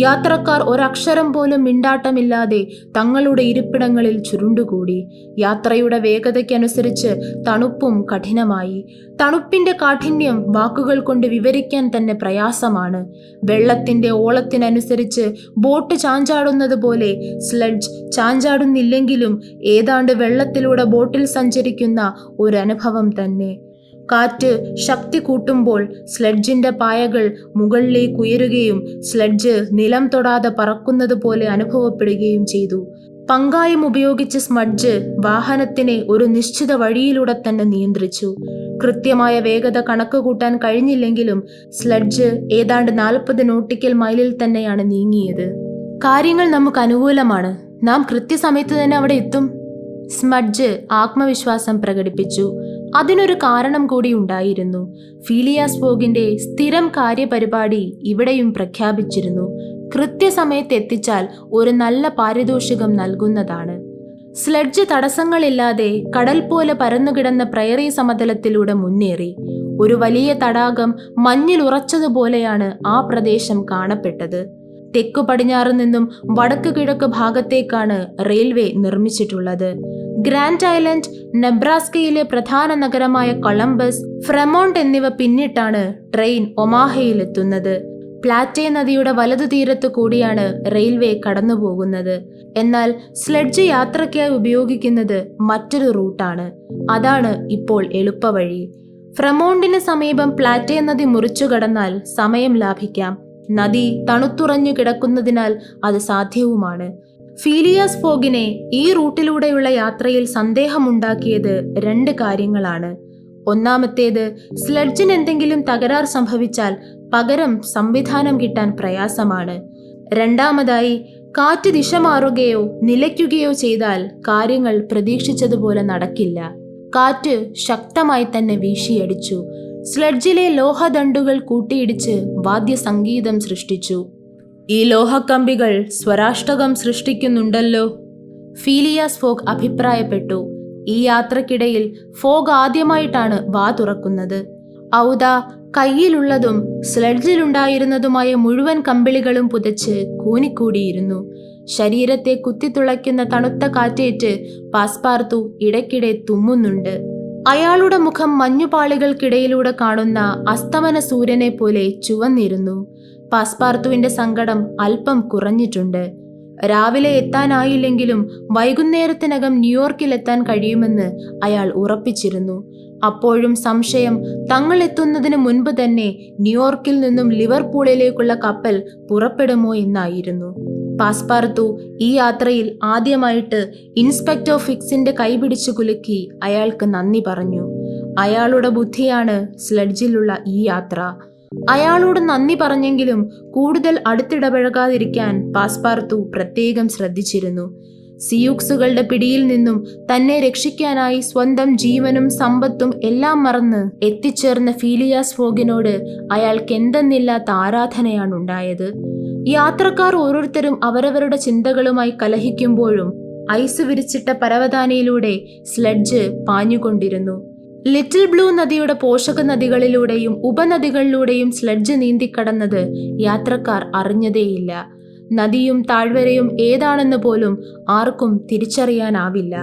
യാത്രക്കാർ ഒരക്ഷരം പോലും മിണ്ടാട്ടമില്ലാതെ തങ്ങളുടെ ഇരിപ്പിടങ്ങളിൽ ചുരുണ്ടുകൂടി. യാത്രയുടെ വേഗതയ്ക്കനുസരിച്ച് തണുപ്പും കഠിനമായി. തണുപ്പിന്റെ കാഠിന്യം വാക്കുകൾ കൊണ്ട് വിവരിക്കാൻ തന്നെ പ്രയാസമാണ്. വെള്ളത്തിന്റെ ഓളത്തിനനുസരിച്ച് ബോട്ട് ചാഞ്ചാടുന്നത് പോലെ സ്ലെഡ്ജ് ചാഞ്ചാടുന്നില്ലെങ്കിലും ഏതാണ്ട് വെള്ളത്തിലൂടെ ബോട്ടിൽ സഞ്ചരിക്കുന്ന ഒരനുഭവം തന്നെ. കാറ്റ് ശക്തി കൂട്ടുമ്പോൾ സ്ലെഡ്ജിന്റെ പായകൾ മുകളിലേക്ക് ഉയരുകയും സ്ലെഡ്ജ് നിലം തൊടാതെ പറക്കുന്നത് പോലെ അനുഭവപ്പെടുകയും ചെയ്തു. പങ്കായം ഉപയോഗിച്ച് സ്മഡ്ജ് വാഹനത്തിനെ ഒരു നിശ്ചിത വഴിയിലൂടെ തന്നെ നിയന്ത്രിച്ചു. കൃത്യമായ വേഗത കണക്ക് കൂട്ടാൻ കഴിഞ്ഞില്ലെങ്കിലും സ്ലെഡ്ജ് ഏതാണ്ട് 40 നോട്ടിക്കൽ മൈലിൽ തന്നെയാണ് നീങ്ങിയത്. കാര്യങ്ങൾ നമുക്ക് അനുകൂലമാണ്. നാം കൃത്യസമയത്ത് തന്നെ അവിടെ എത്തും. സ്മഡ്ജ് ആത്മവിശ്വാസം പ്രകടിപ്പിച്ചു. അതിനൊരു കാരണം കൂടി ഉണ്ടായിരുന്നു. ഫീലിയാസ് ഫോഗിന്റെ സ്ഥിരം കാര്യപരിപാടി ഇവിടെയും പ്രഖ്യാപിച്ചിരുന്നു. കൃത്യസമയത്ത് എത്തിച്ചാൽ ഒരു നല്ല പാരിതോഷികം നൽകുന്നതാണ്. സ്ലെഡ്ജ് തടസ്സങ്ങളില്ലാതെ കടൽ പോലെ പരന്നുകിടന്ന പ്രയറി സമതലത്തിലൂടെ മുന്നേറി. ഒരു വലിയ തടാകം മഞ്ഞിൽ ഉറച്ചതുപോലെയാണ് ആ പ്രദേശം കാണപ്പെട്ടത്. തെക്കു പടിഞ്ഞാറ് നിന്നും വടക്ക് കിഴക്ക് ഭാഗത്തേക്കാണ് റെയിൽവേ നിർമ്മിച്ചിട്ടുള്ളത്. ഗ്രാൻഡ് ഐലൻഡ്, നെബ്രാസ്കയിലെ പ്രധാന നഗരമായ കൊളംബസ്, ഫ്രെമോണ്ട് എന്നിവ പിന്നിട്ടാണ് ട്രെയിൻ ഒമാഹയിലെത്തുന്നത്. പ്ലാറ്റെ നദിയുടെ വലതു തീരത്തു കൂടിയാണ് റെയിൽവേ കടന്നുപോകുന്നത്. എന്നാൽ സ്ലെഡ്ജ് യാത്രയ്ക്കായി ഉപയോഗിക്കുന്നത് മറ്റൊരു റൂട്ടാണ്. അതാണ് ഇപ്പോൾ എളുപ്പവഴി. ഫ്രെമോണ്ടിന് സമീപം പ്ലാറ്റെ നദി മുറിച്ചു കടന്നാൽ സമയം ലാഭിക്കാം. നദി തണുത്തുറഞ്ഞു കിടക്കുന്നതിനാൽ അത് സാധ്യവുമാണ്. ഫീലിയാസ് ഫോഗിനെ ഈ റൂട്ടിലൂടെയുള്ള യാത്രയിൽ സന്ദേഹമുണ്ടാക്കിയത് 2 കാര്യങ്ങളാണ്. ഒന്നാമത്തേത്, സ്ലെഡ്ജിന് എന്തെങ്കിലും തകരാർ സംഭവിച്ചാൽ പകരം സംവിധാനം കിട്ടാൻ പ്രയാസമാണ്. രണ്ടാമതായി, കാറ്റ് ദിശ മാറുകയോ നിലയ്ക്കുകയോ ചെയ്താൽ കാര്യങ്ങൾ പ്രതീക്ഷിച്ചതുപോലെ നടക്കില്ല. കാറ്റ് ശക്തമായി തന്നെ വീശിയടിച്ചു. സ്ലെഡ്ജിലെ ലോഹദണ്ഡുകൾ കൂട്ടിയിടിച്ച് വാദ്യസംഗീതം സൃഷ്ടിച്ചു. ഈ ലോഹക്കമ്പികൾ സ്വരാഷ്ടകം സൃഷ്ടിക്കുന്നുണ്ടല്ലോ, ഫീലിയാസ് ഫോഗ് അഭിപ്രായപ്പെട്ടു. ഈ യാത്രക്കിടയിൽ ഫോഗ് ആദ്യമായിട്ടാണ് വാ തുറക്കുന്നത്. ഔദ കയ്യിലുള്ളതും സ്ലെഡ്ജിലുണ്ടായിരുന്നതുമായ മുഴുവൻ കമ്പിളികളും പുതച്ച് കൂനിക്കൂടിയിരുന്നു. ശരീരത്തെ കുത്തിത്തുളയ്ക്കുന്ന തണുത്ത കാറ്റേറ്റ് പാസ്പാർത്തു ഇടയ്ക്കിടെ തുമ്മുന്നുണ്ട്. അയാളുടെ മുഖം മഞ്ഞുപാളികൾക്കിടയിലൂടെ കാണുന്ന അസ്തമന സൂര്യനെ പോലെ ചുവന്നിരുന്നു. പാസ്പാർത്തുവിന്റെ സങ്കടം അല്പം കുറഞ്ഞിട്ടുണ്ട്. രാവിലെ എത്താനായില്ലെങ്കിലും വൈകുന്നേരത്തിനകം ന്യൂയോർക്കിലെത്താൻ കഴിയുമെന്ന് അയാൾ ഉറപ്പിച്ചിരുന്നു. അപ്പോഴും സംശയം തങ്ങൾ എത്തുന്നതിന് മുൻപ് തന്നെ ന്യൂയോർക്കിൽ നിന്നും ലിവർപൂളിലേക്കുള്ള കപ്പൽ പുറപ്പെടുമോ എന്നായിരുന്നു. പാസ്പാർത്തു ഈ യാത്രയിൽ ആദ്യമായിട്ട് ഇൻസ്പെക്ടർ ഫിക്സിന്റെ കൈപിടിച്ചു കുലുക്കി അയാൾക്ക് നന്ദി പറഞ്ഞു. അയാളുടെ ബുദ്ധിയാണ് സ്ലെഡ്ജിലുള്ള ഈ യാത്ര. അയാളോട് നന്ദി പറഞ്ഞെങ്കിലും കൂടുതൽ അടുത്തിടപഴകാതിരിക്കാൻ പാസ്പാർത്തു പ്രത്യേകം ശ്രദ്ധിച്ചിരുന്നു. സിയൂക്സുകളുടെ പിടിയിൽ നിന്നും തന്നെ രക്ഷിക്കാനായി സ്വന്തം ജീവനും സമ്പത്തും എല്ലാം മറന്ന് എത്തിച്ചേർന്ന ഫീലിയാസ് ഫോഗിനോട് അയാൾക്ക് എന്തെന്നില്ലാത്ത ആരാധനയാണുണ്ടായത്. യാത്രക്കാർ ഓരോരുത്തരും അവരവരുടെ ചിന്തകളുമായി കലഹിക്കുമ്പോഴും ഐസ് വിരിച്ചിട്ട പരവതാനിയിലൂടെ സ്ലെഡ്ജ് പാഞ്ഞുകൊണ്ടിരുന്നു. ലിറ്റിൽ ബ്ലൂ നദിയുടെ പോഷക നദികളിലൂടെയും ഉപനദികളിലൂടെയും സ്ലെഡ്ജ് നീന്തിക്കടന്നത് യാത്രക്കാർ അറിഞ്ഞതേയില്ല. നദിയും താഴ്വരയും ഏതാണെന്ന് പോലും ആർക്കും തിരിച്ചറിയാനാവില്ല.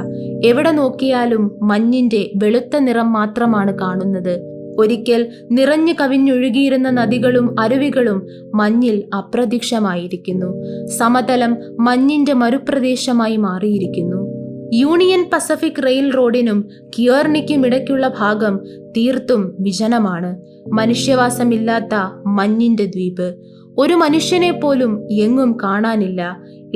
എവിടെ നോക്കിയാലും മഞ്ഞിന്റെ വെളുത്ത നിറം മാത്രമാണ് കാണുന്നത്. ഒരിക്കൽ നിറഞ്ഞു കവിഞ്ഞൊഴുകിയിരുന്ന നദികളും അരുവികളും മഞ്ഞിൽ അപ്രത്യക്ഷമായിരിക്കുന്നു. സമതലം മഞ്ഞിന്റെ മരുപ്രദേശമായി മാറിയിരിക്കുന്നു. യൂണിയൻ പസഫിക് റെയിൽ റോഡിനും കിയോർണിക്കും ഇടയ്ക്കുള്ള ഭാഗം തീർത്തും വിജനമാണ്. മനുഷ്യവാസമില്ലാത്ത മഞ്ഞിന്റെ ദ്വീപ്. ഒരു മനുഷ്യനെ പോലും എങ്ങും കാണാനില്ല.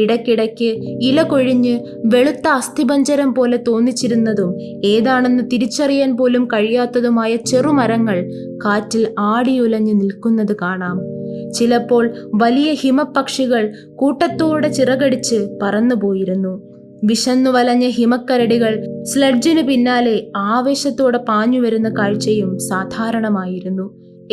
ഇടയ്ക്കിടയ്ക്ക് ഇല കൊഴിഞ്ഞ് വെളുത്ത അസ്ഥിപഞ്ജരം പോലെ തോന്നിച്ചിരുന്നതും ഏതാണെന്ന് തിരിച്ചറിയാൻ പോലും കഴിയാത്തതുമായ ചെറുമരങ്ങൾ കാറ്റിൽ ആടിയുലഞ്ഞു നിൽക്കുന്നത് കാണാം. ചിലപ്പോൾ വലിയ ഹിമപക്ഷികൾ കൂട്ടത്തോടെ ചിറകടിച്ച് പറന്നുപോയിരുന്നു. വിശന്നു വലഞ്ഞ ഹിമക്കരടികൾ സ്ലെഡ്ജിനു പിന്നാലെ ആവേശത്തോടെ പാഞ്ഞുവരുന്ന കാഴ്ചയും സാധാരണമായിരുന്നു.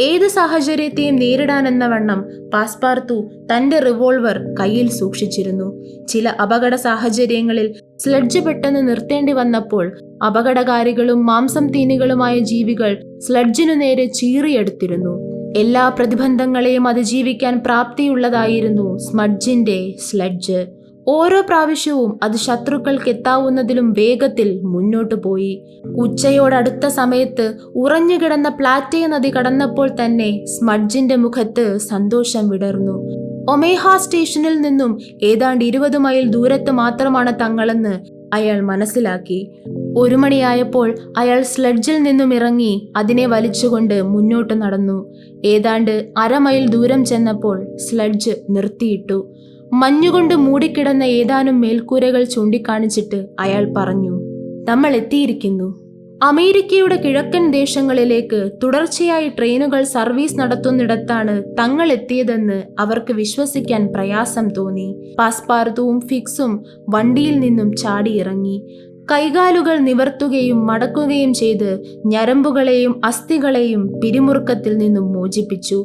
ഏത് സാഹചര്യത്തെയും നേരിടാനെന്ന വണ്ണം പാസ്പാർത്തു തന്റെ റിവോൾവർ കയ്യിൽ സൂക്ഷിച്ചിരുന്നു. ചില അപകട സാഹചര്യങ്ങളിൽ സ്ലെഡ്ജ് പെട്ടെന്ന് നിർത്തേണ്ടി വന്നപ്പോൾ അപകടകാരികളും മാംസം തീനികളുമായ ജീവികൾ സ്ലെഡ്ജിനു നേരെ ചീറിയെടുത്തിരുന്നു. എല്ലാ പ്രതിബന്ധങ്ങളെയും അതിജീവിക്കാൻ പ്രാപ്തിയുള്ളതായിരുന്നു സ്മഡ്ജിന്റെ സ്ലെഡ്ജ്. ഓരോ പ്രാവശ്യവും അത് ശത്രുക്കൾക്ക് എത്താവുന്നതിലും വേഗത്തിൽ മുന്നോട്ടു പോയി. ഉച്ചയോടടുത്ത സമയത്ത് ഉറഞ്ഞുകിടന്ന പ്ലാറ്റെ നദി കടന്നപ്പോൾ തന്നെ സ്മഡ്ജിന്റെ മുഖത്ത് സന്തോഷം വിടർന്നു. ഒമേഹ സ്റ്റേഷനിൽ നിന്നും ഏതാണ്ട് 20 മൈൽ ദൂരത്ത് മാത്രമാണ് തങ്ങളെന്ന് അയാൾ മനസ്സിലാക്കി. 1 മണിയായപ്പോൾ അയാൾ സ്ലെഡ്ജിൽ നിന്നും ഇറങ്ങി അതിനെ വലിച്ചുകൊണ്ട് മുന്നോട്ട് നടന്നു. ഏതാണ്ട് 1/2 മൈൽ ദൂരം ചെന്നപ്പോൾ സ്ലെഡ്ജ് നിർത്തിയിട്ടു. മഞ്ഞുകൊണ്ട് മൂടിക്കിടന്ന ഏതാനും മേൽക്കൂരകൾ ചൂണ്ടിക്കാണിച്ചിട്ട് അയാൾ പറഞ്ഞു, നമ്മൾ എത്തിയിരിക്കുന്നു. അമേരിക്കയുടെ കിഴക്കൻ ദേശങ്ങളിലേക്ക് തുടർച്ചയായി ട്രെയിനുകൾ സർവീസ് നടത്തുന്നിടത്താണ് തങ്ങൾ എത്തിയതെന്ന് അവർക്ക് വിശ്വസിക്കാൻ പ്രയാസം തോന്നി. പാസ്പാർത്തുവും ഫിക്സും വണ്ടിയിൽ നിന്നും ചാടിയിറങ്ങി. കൈകാലുകൾ നിവർത്തുകയും മടക്കുകയും ചെയ്ത് ഞരമ്പുകളെയും അസ്ഥികളെയും പിരിമുറുക്കത്തിൽ നിന്നും മോചിപ്പിച്ചു.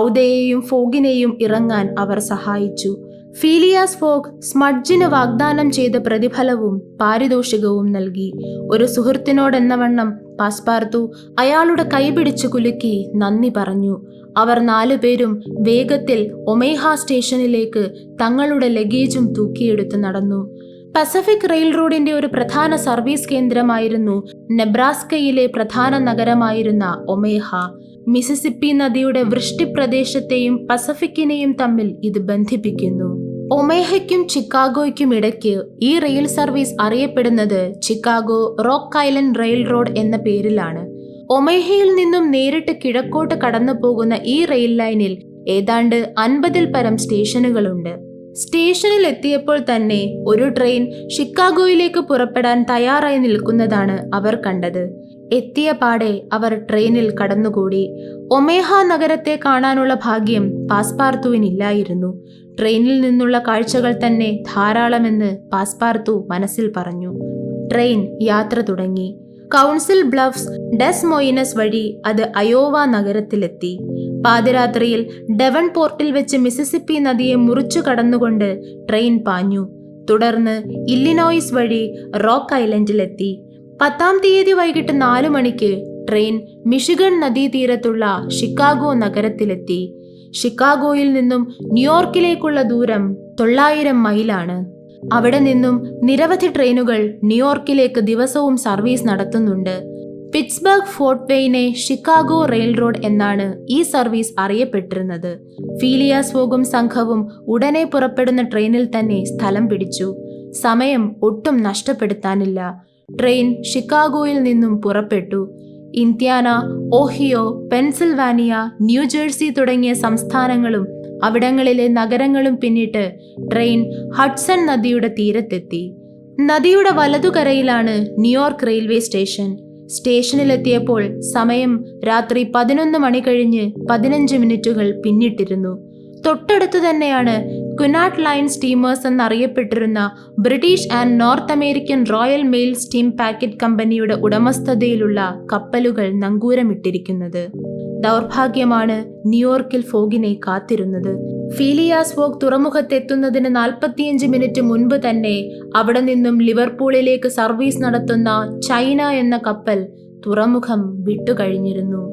ഔദയെയും ഫോഗിനെയും ഇറങ്ങാൻ അവർ സഹായിച്ചു. ഫീലിയാസ് ഫോഗ് സ്മഡ്ജിന് വാഗ്ദാനം ചെയ്ത പ്രതിഫലവും പാരിതോഷികവും നൽകി. ഒരു സുഹൃത്തിനോടെന്നവണ്ണം പാസ്പാർത്തു അയാളുടെ കൈപിടിച്ചു കുലുക്കി നന്ദി പറഞ്ഞു. അവർ 4 പേരും വേഗത്തിൽ ഒമേഹ സ്റ്റേഷനിലേക്ക് തങ്ങളുടെ ലഗേജും തൂക്കിയെടുത്ത് നടന്നു. പസഫിക് റെയിൽ റോഡിന്റെ ഒരു പ്രധാന സർവീസ് കേന്ദ്രമായിരുന്നു നെബ്രാസ്കയിലെ പ്രധാന നഗരമായിരുന്ന ഒമേഹ. മിസിസിപ്പി നദിയുടെ വൃഷ്ടിപ്രദേശത്തെയും പസഫിക്കിനെയും തമ്മിൽ ഇത് ബന്ധിപ്പിക്കുന്നു. ഒമേഹയ്ക്കും ചിക്കാഗോയ്ക്കും ഇടയ്ക്ക് ഈ റെയിൽ സർവീസ് അറിയപ്പെടുന്നത് Chicago rock island rail road എന്ന പേരിലാണ്. ഒമേഹയിൽ നിന്നും നേരിട്ട് കിഴക്കോട്ട് കടന്നു പോകുന്ന ഈ റെയിൽ ലൈനിൽ ഏതാണ്ട് 50-ൽ പരം സ്റ്റേഷനുകളുണ്ട്. സ്റ്റേഷനിൽ എത്തിയപ്പോൾ തന്നെ ഒരു ട്രെയിൻ ഷിക്കാഗോയിലേക്ക് പുറപ്പെടാൻ തയ്യാറായി നിൽക്കുന്നതാണ് അവർ കണ്ടത്. എത്തിയ പാടെ അവർ ട്രെയിനിൽ കടന്നുകൂടി. ഒമേഹ നഗരത്തെ കാണാനുള്ള ഭാഗ്യം പാസ്പാർത്തുവിനില്ലായിരുന്നു. ട്രെയിനിൽ നിന്നുള്ള കാഴ്ചകൾ തന്നെ ധാരാളമെന്ന് പാസ്പാർത്തു മനസ്സിൽ പറഞ്ഞു. ട്രെയിൻ യാത്ര തുടങ്ങി. കൗൺസിൽ ബ്ലഫ്സ്, ഡെസ് മൊയിനസ് വഴി അത് അയോവ നഗരത്തിലെത്തി. പാതിരാത്രിയിൽ ഡെവൺ പോർട്ടിൽ വെച്ച് മിസിസിപ്പി നദിയെ മുറിച്ചു കടന്നുകൊണ്ട് ട്രെയിൻ പാഞ്ഞു. തുടർന്ന് ഇല്ലിനോയിസ് വഴി റോക്ക് ഐലൻഡിലെത്തി. 10-ാം തീയതി വൈകിട്ട് 4 മണിക്ക് ട്രെയിൻ മിഷിഗൺ നദീതീരത്തുള്ള ഷിക്കാഗോ നഗരത്തിലെത്തി. ഷിക്കാഗോയിൽ നിന്നും ന്യൂയോർക്കിലേക്കുള്ള ദൂരം 900 മൈലാണ്. അവിടെ നിന്നും നിരവധി ട്രെയിനുകൾ ന്യൂയോർക്കിലേക്ക് ദിവസവും സർവീസ് നടത്തുന്നുണ്ട്. Pittsburgh Fort Wayne Chicago railroad എന്നാണ് ഈ സർവീസ് അറിയപ്പെട്ടിരുന്നത്. ഫീലിയാസ് ഫോഗും സംഘവും ഉടനെ പുറപ്പെടുന്ന ട്രെയിനിൽ തന്നെ സ്ഥലം പിടിച്ചു. സമയം ഒട്ടും നഷ്ടപ്പെടുത്താനില്ല. ട്രെയിൻ ഷിക്കാഗോയിൽ നിന്നും പുറപ്പെട്ടു. ഇന്ത്യാന, ഓഹിയോ, പെൻസിൽവാനിയ, ന്യൂജേഴ്സി തുടങ്ങിയ സംസ്ഥാനങ്ങളും അവിടങ്ങളിലെ നഗരങ്ങളും പിന്നിട്ട് ട്രെയിൻ ഹഡ്സൺ നദിയുടെ തീരത്തെത്തി. നദിയുടെ വലതുകരയിലാണ് ന്യൂയോർക്ക് റെയിൽവേ സ്റ്റേഷൻ. സ്റ്റേഷനിലെത്തിയപ്പോൾ സമയം രാത്രി 11 മണി കഴിഞ്ഞ് 15 മിനിറ്റുകൾ പിന്നിട്ടിരുന്നു. തൊട്ടടുത്തു തന്നെയാണ് കുനാട്ട് ലൈൻ സ്റ്റീമേഴ്സ് എന്നറിയപ്പെട്ടിരുന്ന British and North American Royal Mail Steam Packet കമ്പനിയുടെ ഉടമസ്ഥതയിലുള്ള കപ്പലുകൾ നങ്കൂരമിട്ടിരിക്കുന്നത്. ദൗർഭാഗ്യമാണ് ന്യൂയോർക്കിൽ ഫോഗിനെ കാത്തിരുന്നത്. ഫീലിയാസ് ഫോഗ് തുറമുഖത്തെത്തുന്നതിന് 45 മിനിറ്റ് മുൻപ് തന്നെ അവിടെ നിന്നും ലിവർപൂളിലേക്ക് സർവീസ് നടത്തുന്ന ചൈന എന്ന കപ്പൽ തുറമുഖം വിട്ടുകഴിഞ്ഞിരുന്നു.